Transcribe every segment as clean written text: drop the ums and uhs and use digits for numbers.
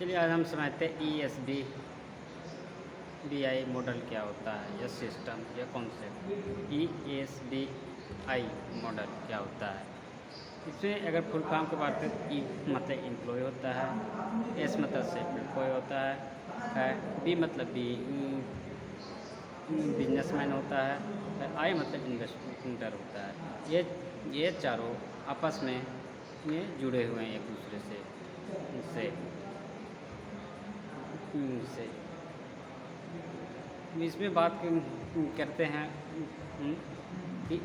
चलिए आज हम समझते हैं ESBI मॉडल क्या होता है, या सिस्टम या कॉन्सेप्ट। ESBI मॉडल क्या होता है। इसमें अगर फुल फॉर्म की बात करें, ई मतलब एम्प्लॉय होता है, एस मतलब सेल्फ एम्प्लॉय होता है, बी मतलब बिजनेसमैन होता है, आई मतलब इन्वेस्टर होता है। ये चारों आपस में ये जुड़े हुए हैं एक दूसरे से। इसमें बात करते हैं कि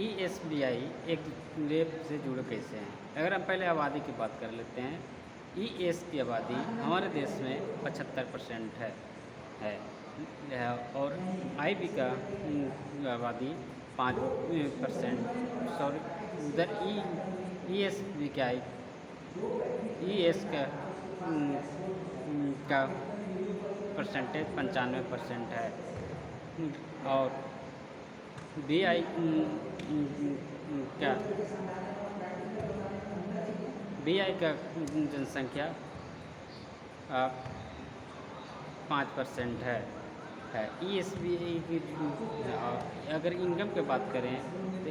ESBI एक लेब से जुड़े कैसे हैं। अगर हम पहले आबादी की बात कर लेते हैं, ES की आबादी हमारे देश में 75% है और IB का आबादी 5%। सॉरी, उधर ESB का ES का परसेंटेज 95% है और BI का जनसंख्या 5% है। ESBI की अगर इनकम की बात करें तो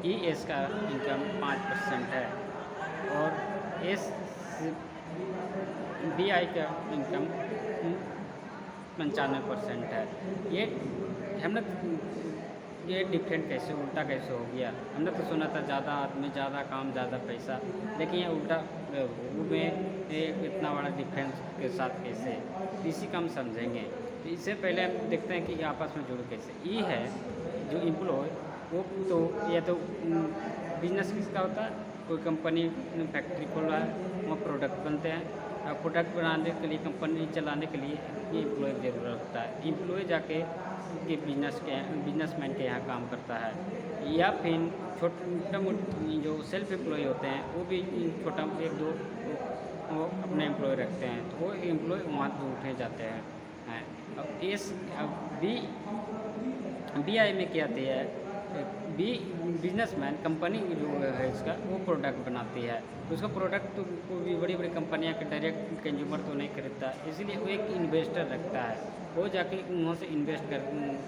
ES का इनकम 5% है और BI का इनकम 95% है। ये डिफरेंट कैसे, उल्टा कैसे हो गया। हमने तो सुना था ज़्यादा आदमी ज़्यादा काम ज़्यादा पैसा, लेकिन ये उल्टा में इतना बड़ा डिफरेंस के साथ कैसे, इसी का हम समझेंगे। तो इससे पहले हम देखते हैं कि आपस में जुड़ कैसे। ई है जो एम्प्लॉय, वो तो या तो बिजनेस किसका होता है, कोई कंपनी फैक्ट्री खोल रहा है, वहाँ प्रोडक्ट बनते हैं। प्रोडक्ट बनाने के लिए, कंपनी चलाने के लिए ये एम्प्लॉय की ज़रूरत होता है। एम्प्लॉय जाके के बिजनेसमैन के यहाँ काम करता है, या फिर छोटा मोटा जो सेल्फ एम्प्लॉय होते हैं वो भी छोटा एक दो वो अपने एम्प्लॉय रखते हैं, तो वो एम्प्लॉय वहाँ से उठे जाते हैं। अब BI में क्या आती है, बिजनेसमैन कंपनी जो है इसका वो प्रोडक्ट बनाती है, तो उसका प्रोडक्ट तो कोई भी बड़ी बड़ी कंपनियां के डायरेक्ट कंज्यूमर तो नहीं खरीदता, इसलिए वो एक इन्वेस्टर रखता है, वो जाके वहाँ से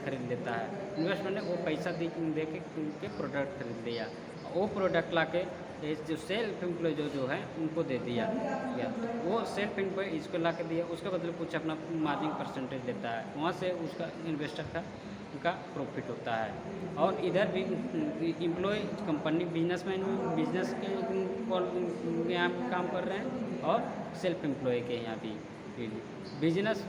खरीद लेता है। इन्वेस्टमेंट ने वो पैसा दे के उनके प्रोडक्ट खरीद लिया, वो प्रोडक्ट ला के जो सेल्फ एम्प्लॉय जो है उनको दे दिया, वो सेल्फ एम्प्लॉय इसको ला के दिया, उसके बदले कुछ अपना मार्जिन परसेंटेज लेता है, वहाँ से उसका इन्वेस्टर का प्रॉफिट होता है। और इधर भी एम्प्लॉय कंपनी बिजनेसमैन बिजनेस के यहाँ काम कर रहे हैं, और सेल्फ एम्प्लॉय के यहाँ भी बिजनेस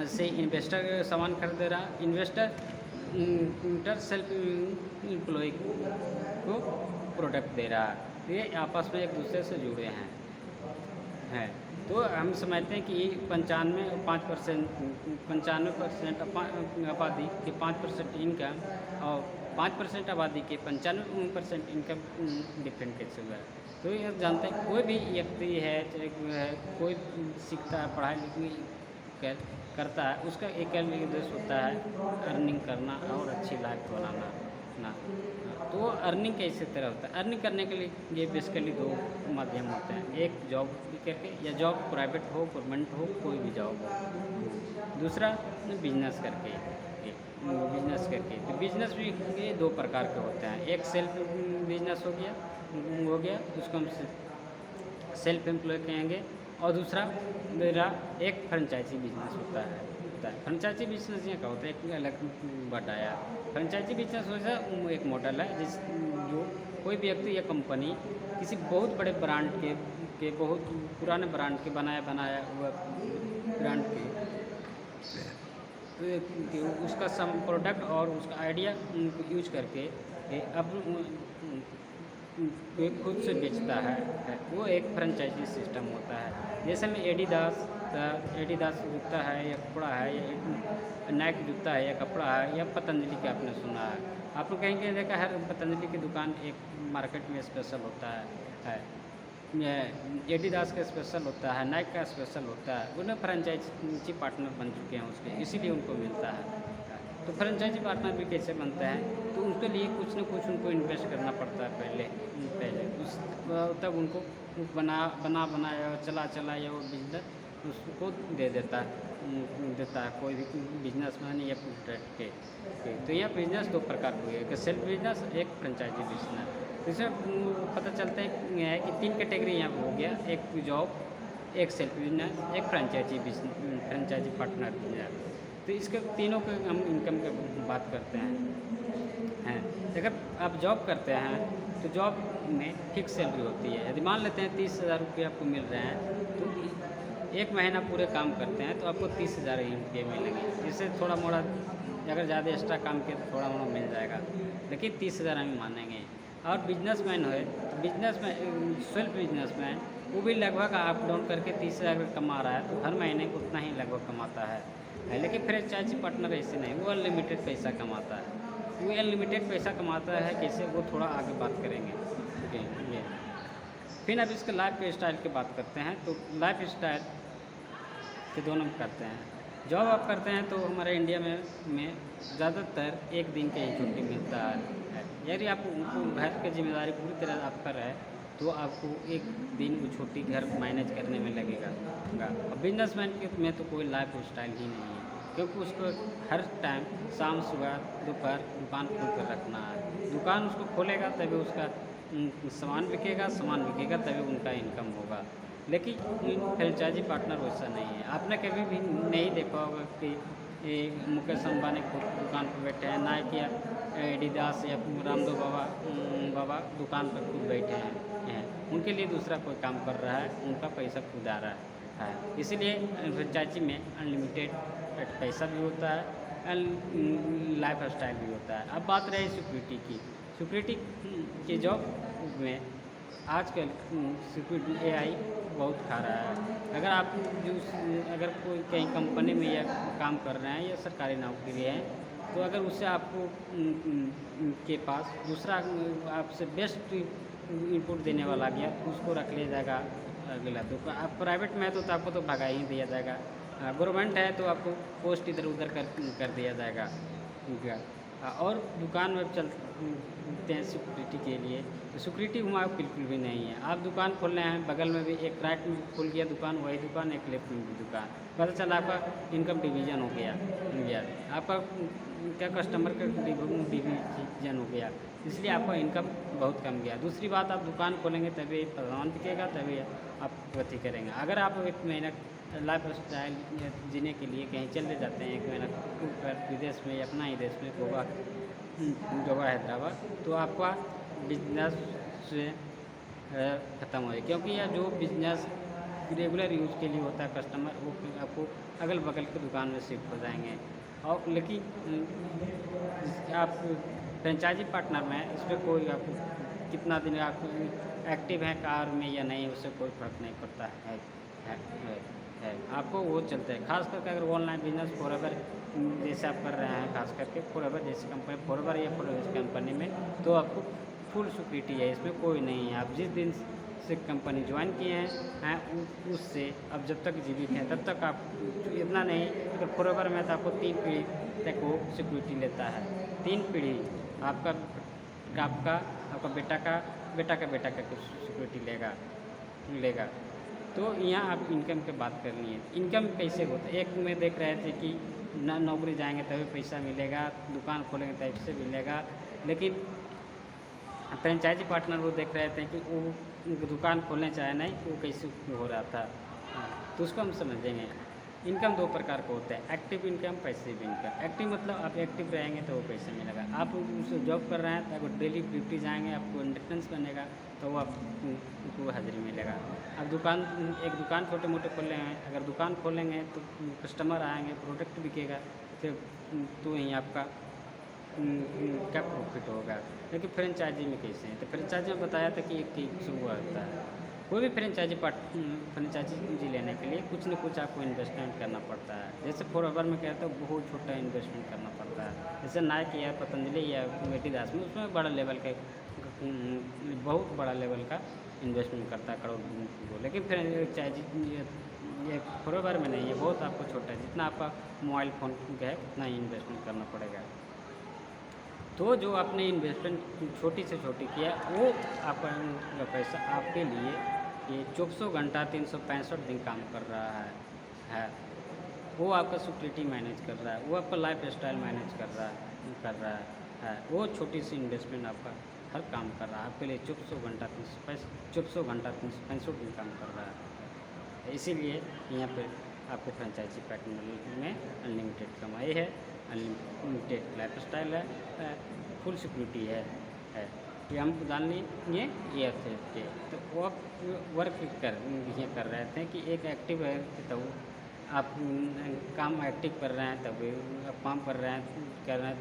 से इन्वेस्टर सामान खरीद रहा, इन्वेस्टर सेल्फ एम्प्लॉय को प्रोडक्ट दे रहा है। ये आपस में एक दूसरे से जुड़े हैं। तो हम समझते हैं कि 95% आबादी के 5% इनकम और 5% आबादी के 95% इनकम डिफरेंट कैसे हुआ है। तो ये जानते हैं, कोई भी व्यक्ति है चाहे कोई सीखता है, पढ़ाई लिखाई करता है, उसका एक उद्देश्य होता है अर्निंग करना और अच्छी लाइफ बनाना ना। तो अर्निंग कैसे तरह होता है, अर्निंग करने के लिए ये बेसिकली दो माध्यम होते हैं, एक जॉब करके, या जॉब प्राइवेट हो गवर्नमेंट हो कोई भी जॉब हो, दूसरा बिजनेस करके। तो बिजनेस भी ये दो प्रकार के होते हैं, एक सेल्फ बिजनेस हो गया उसको हम सेल्फ एम्प्लॉय कहेंगे, और दूसरा मेरा एक फ्रेंचाइजी बिजनेस होता है। फ्रेंचाइजी बिजनेस ये क्या होता है, एक अलग बताया। फ्रेंचाइजी बिजनेस वैसा एक मॉडल है जो कोई भी व्यक्ति या कंपनी किसी बहुत बड़े ब्रांड के बहुत पुराने ब्रांड के बनाया हुआ ब्रांड के उसका सम प्रोडक्ट और उसका आइडिया यूज करके अब खुद से बेचता है, वो एक फ्रेंचाइजी सिस्टम होता है। जैसे में एडिडास जूता है या कपड़ा है, या नाइक जूता है या कपड़ा है, या पतंजलि का आपने सुना है। आप लोग कहेंगे देखा हर पतंजलि की दुकान एक मार्केट में स्पेशल होता है, एडिडास का स्पेशल होता है, नाइक का स्पेशल होता है, उन्हें फ्रेंचाइजी पार्टनर बन चुके हैं उसके, इसीलिए उनको मिलता है। तो फ्रेंचाइजी पार्टनर भी कैसे बनते हैं, तो उसके लिए कुछ न कुछ उनको इन्वेस्ट करना पड़ता है पहले तब उनको बनाया चलाया वो बिजनेस उसको दे देता है कोई भी बिजनेसमैन या तो यह बिजनेस दो प्रकार के हुए, एक सेल्फ बिजनेस, एक फ्रेंचाइजी बिजनेस। इसमें पता चलता है कि 3 कैटेगरी यहाँ हो गया, एक जॉब, एक सेल्फ बिजनेस, एक फ्रेंचाइजी पार्टनर बिजनेस। तो इसके तीनों के हम इनकम की बात करते हैं। अगर आप जॉब करते हैं तो जॉब में फिक्स सैलरी होती है। यदि मान लेते हैं 30,000 रुपये आपको मिल रहे हैं, तो 1 महीना पूरे काम करते हैं तो आपको 30,000 रुपये मिलेंगे। इससे थोड़ा मोड़ा अगर ज़्यादा एक्स्ट्रा काम किया तो थोड़ा मोड़ा मिल जाएगा, लेकिन 30,000 हम मानेंगे। और बिजनेसमैन है तो बिजनेसमैन, सेल्फ बिजनेसमैन, वो भी लगभग अप डाउन करके 30,000 कमा रहा है, तो हर महीने उतना ही लगभग कमाता है। लेकिन फ्रेंचाइजी पार्टनर ऐसे नहीं, वो अनलिमिटेड पैसा कमाता है। वो अनलिमिटेड पैसा कमाता है कैसे, वो थोड़ा आगे बात करेंगे। ठीक है, ये फिर अब इसके लाइफ स्टाइल की बात करते हैं। तो लाइफ स्टाइल के दोनों करते हैं। जॉब आप करते हैं तो हमारे इंडिया में ज़्यादातर 1 दिन का ही छुट्टी मिलता है। यदि आप उनको घर की जिम्मेदारी पूरी तरह आप कर रहे हैं तो आपको 1 दिन वो छुट्टी घर मैनेज करने में लगेगा। अब बिजनेसमैन में तो कोई लाइफ स्टाइल ही नहीं है, क्योंकि उसको हर टाइम शाम, सुबह, दोपहर दुकान खोल कर रखना है। दुकान उसको खोलेगा तभी उसका सामान बिकेगा तभी उनका इनकम होगा। लेकिन फ्रेंचाइजी पार्टनर वैसा नहीं है। आपने कभी भी नहीं देखा होगा कि मुकेश अंबानी खुद दुकान पर बैठे हैं, नाइक या एडिडास या रामदेव बाबा दुकान पर खुद बैठे हैं। उनके लिए दूसरा कोई काम कर रहा है, उनका पैसा खुद आ रहा है। इसीलिए फ्रेंचाइजी में अनलिमिटेड पैसा भी होता है, लाइफ स्टाइल भी होता है। अब बात रही सिक्योरिटी की जॉब में आजकल सिक्योरिटी AI बहुत खा रहा है। अगर कोई कहीं कंपनी में या काम कर रहे हैं या सरकारी नौकरी है, तो अगर उससे आपको के पास दूसरा आपसे बेस्ट इनपुट देने वाला गया तो उसको रख लिया जाएगा अगला। तो आप प्राइवेट में है तो आपको तो भगा ही दिया जाएगा, गवर्नमेंट है तो आपको पोस्ट इधर उधर कर दिया जाएगा। और दुकान में चलते हैं सिक्योरिटी के लिए, तो सिक्योरिटी वहाँ बिल्कुल भी नहीं है। आप दुकान खोल रहे हैं, बगल में भी एक राइट में खुल गया दुकान, वही दुकान, एक लेफ्ट में भी दुकान, पता चला आपका इनकम डिवीजन हो गया, आपका क्या कस्टमर का डिवीजन हो गया, इसलिए आपका इनकम बहुत कम गया। दूसरी बात, आप दुकान खोलेंगे तभी सामान बिकेगा, तभी आप अथी करेंगे। अगर आप 1 महीना लाइफ स्टाइल जीने के लिए कहीं चले जाते हैं, 1 महीना पर विदेश में या अपना ही देश में, गोवा हैदराबाद, तो आपका बिजनेस से ख़त्म हो जाए। क्योंकि यह जो बिजनेस रेगुलर यूज़ के लिए होता है कस्टमर, वो आपको अगल बगल की दुकान में शिफ्ट हो जाएंगे। और लेकिन आप फ्रेंचाइजी पार्टनर में इस पर कोई आपको कितना दिन आप एक्टिव हैं कार में या नहीं, उससे कोई फ़र्क नहीं पड़ता है। आपको वो चलता है। खास करके अगर ऑनलाइन बिजनेस फॉरएवर जैसे आप कर रहे हैं, खास करके फॉरएवर जैसी कंपनी, फॉरएवर या फॉरएवर कंपनी में, तो आपको फुल सिक्योरिटी है, इसमें कोई नहीं है। आप जिस दिन से कंपनी ज्वाइन किए हैं उससे अब जब तक जीवित हैं तब तक आप इतना नहीं, अगर फॉरएवर में तो आपको 3 पीढ़ी तक वो सिक्योरिटी लेता है। 3 पीढ़ी आपका बेटा का कुछ सिक्योरिटी लेगा। तो यहाँ आप इनकम की बात करनी है। इनकम कैसे होता है? एक में देख रहे थे कि नौकरी जाएंगे तभी पैसा मिलेगा, दुकान खोलेंगे तभी से मिलेगा, लेकिन फ्रेंचाइजी पार्टनर वो देख रहे थे कि वो दुकान खोलने चाहे नहीं, वो कैसे हो रहा था। तो उसको हम समझेंगे। इनकम 2 प्रकार का होता है, active income, passive income. Active मतलब आप एक्टिव रहेंगे तो वो पैसे मिलेगा। आप उससे जॉब कर रहे हैं तो आपको डेली ड्यूटी जाएंगे, आपको अटेंडेंस बनेगा तो वो आपको हाजिरी मिलेगा। अब एक दुकान छोटे मोटे खोल रहे हैं, अगर दुकान खोलेंगे तो कस्टमर आएंगे, प्रोडक्ट बिकेगा, तो वहीं आपका क्या प्रॉफिट होगा। लेकिन फ्रेंचाइजी में कैसे हैं? तो फ्रेंचाइजी में बताया था कि एक शुरू होता है। कोई भी फ्रेंचाइजी लेने के लिए कुछ न कुछ आपको इन्वेस्टमेंट करना पड़ता है। जैसे फॉरएवर में कहते हैं बहुत छोटा इन्वेस्टमेंट करना पड़ता है। जैसे नाइक या पतंजलि या एडिडास में, उसमें बहुत बड़ा लेवल का इन्वेस्टमेंट करता है, करोड़ को। लेकिन फ्रेंचाइजी ये फॉरएवर में नहीं है, बहुत आपको छोटा है। जितना आपका मोबाइल फ़ोन का है उतना ही इन्वेस्टमेंट करना पड़ेगा। तो जो आपने इन्वेस्टमेंट छोटी से छोटी किया वो आपका पैसा आपके लिए ये 2400 घंटा 365 दिन काम कर रहा है। वो आपका सिक्योरिटी मैनेज कर रहा है, वो आपका लाइफ स्टाइल मैनेज कर रहा है। वो छोटी सी इन्वेस्टमेंट आपका हर काम कर रहा है आपके लिए। 2400 घंटा 365 दिन काम कर रहा है। इसीलिए यहाँ पे आपको फ्रेंचाइजी पैटर्न में अनलिमिटेड कमाई है, अनलिमिटेड लाइफ स्टाइल है, फुल सिक्योरिटी है। कि हम जान लेंगे ये थे तो वो आप वर्क ये कर रहे थे कि एक एक्टिव है तो आप काम एक्टिव कर रहे हैं तब आप काम कर रहे हैं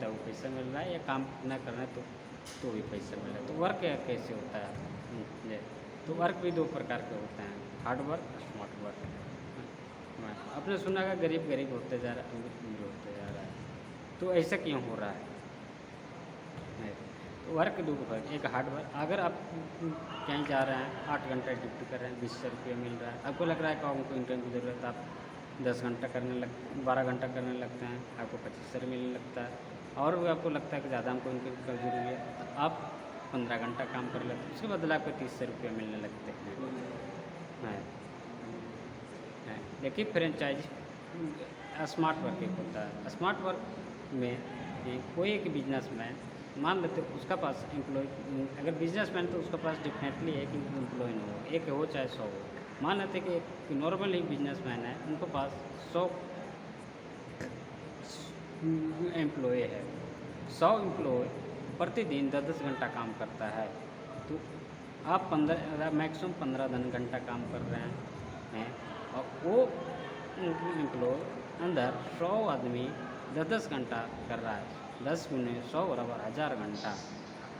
तब पैसा मिल रहा है, या काम ना कर रहे हैं तो भी पैसा मिल रहा है। तो वर्क कैसे होता है? तो वर्क भी दो प्रकार के होते हैं, हार्ड वर्क और स्मार्ट वर्क। आपने सुना है गरीब गरीब होते जा रहा है, अमीर होते जा रहा है, तो ऐसा क्यों हो रहा है? तो वर्क दो वर्क, एक हार्ड वर्क। अगर आप कहीं जा रहे हैं 8 घंटा ड्यूटी कर रहे हैं, 20 रुपये मिल रहा है, आपको लग रहा है कि आपको इनकम की ज़रूरत है, आप 10 घंटा 12 घंटा करने लगते हैं, आपको 25 मिलने लगता है, और भी आपको लगता है कि ज़्यादा हमको इनकम की जरूरी है, तो आप 15 घंटा काम कर लेते हैं, उसके बदले आपको 30 रुपये मिलने लगते हैं। देखिए फ्रेंचाइज स्मार्ट वर्क एक होता है। स्मार्ट वर्क में कोई एक बिजनेसमैन मान लेते उसका पास एम्प्लॉय, अगर बिजनेसमैन तो उसके पास डेफिनेटली एक एम्प्लॉय ना हो, एक हो चाहे 100 हो। मान लेते कि एक नॉर्मल ही बिजनेसमैन है, उनके पास 100 एम्प्लॉय है, 100 एम्प्लॉय प्रतिदिन 10-10 घंटा काम करता है, तो आप 15 मैक्सिमम 15 घंटा काम कर रहे हैं, और वो एम्प्लॉय अंदर 100 आदमी 10-10 घंटा कर रहा है, 10 × 100 बराबर 1000 घंटा।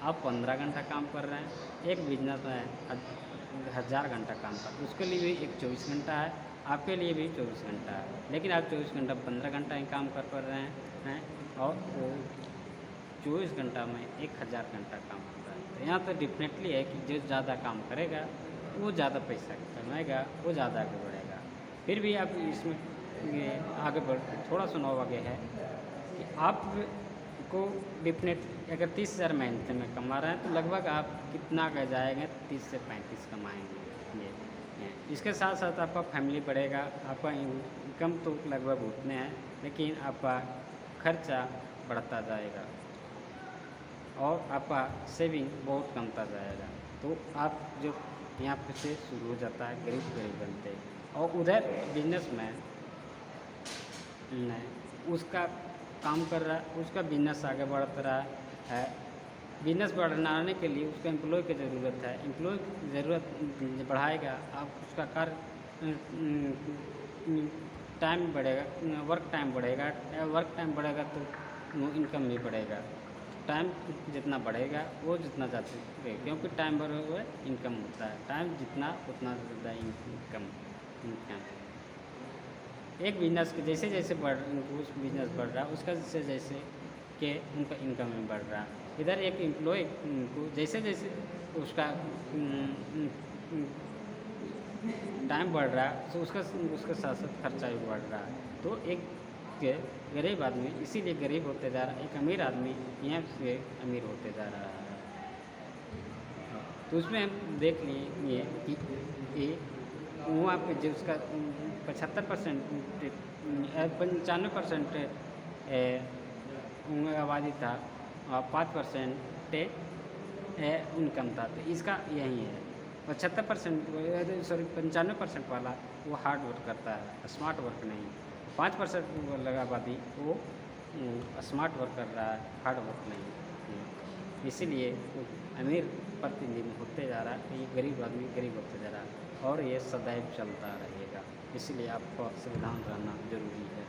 आप 15 घंटा काम कर रहे हैं, एक बिजनेस में 1000 घंटा काम कर, उसके लिए भी एक 24 घंटा है, आपके लिए भी 24 घंटा है, लेकिन आप 24 घंटा 15 घंटा ही काम कर रहे हैं, और वो 24 घंटा में 1000 घंटा काम कर रहा है। तो यहाँ तो डेफिनेटली है कि जो ज़्यादा काम करेगा वो ज़्यादा पैसा कमाएगा, वो ज़्यादा आगे बढ़ेगा। फिर भी आप इसमें आगे बढ़ थोड़ा सा नौ आगे है कि आपको डेफिनेट अगर 30,000 महीने में कमा रहे हैं, तो लगभग आप कितना कह जाएंगे, 30 से 35 कमाएंगे। इसके साथ साथ आपका फैमिली बढ़ेगा, आपका इनकम तो लगभग उतने हैं, लेकिन आपका खर्चा बढ़ता जाएगा और आपका सेविंग बहुत कमता जाएगा। तो आप जो यहाँ पे से शुरू हो जाता है गरीब बनते हैं, और उधर बिजनेसमैन उसका काम कर रहा है, उसका बिजनेस आगे बढ़ता रहा है। बिजनेस बढ़ाने के लिए उसको एम्प्लॉय की ज़रूरत है, एम्प्लॉय की ज़रूरत बढ़ाएगा, आप उसका कार्य टाइम बढ़ेगा, वर्क टाइम बढ़ेगा तो इनकम भी बढ़ेगा। टाइम जितना बढ़ेगा वो जितना ज़्यादा, क्योंकि टाइम बढ़े हुए इनकम होता है, टाइम जितना उतना ज़्यादा इनकम। एक बिजनेस के जैसे जैसे उस बिजनेस बढ़ रहा है, उसका जैसे कि उनका इनकम में बढ़ रहा है। इधर एक एम्प्लॉय को जैसे जैसे उसका टाइम बढ़ रहा है, तो उसका साथ साथ खर्चा भी बढ़ रहा है। तो एक गरीब आदमी इसीलिए गरीब होते जा रहा है, एक अमीर आदमी यहाँ से अमीर होते जा रहा है। तो उसमें हम देख लिए कि वहाँ पे जो उसका 75% 95% आबादी था और 5% इनकम था। तो इसका यही है 95% वाला वो हार्ड वर्क करता है, स्मार्ट वर्क नहीं। 5% आबादी वो स्मार्ट वर्क कर रहा है, हार्ड वर्क नहीं। इसीलिए अमीर प्रतिदिन होते जा रहा है, ये गरीब आदमी गरीब होते जा रहा है, और ये सदैव चलता रहेगा। इसलिए आपको सावधान रहना जरूरी है।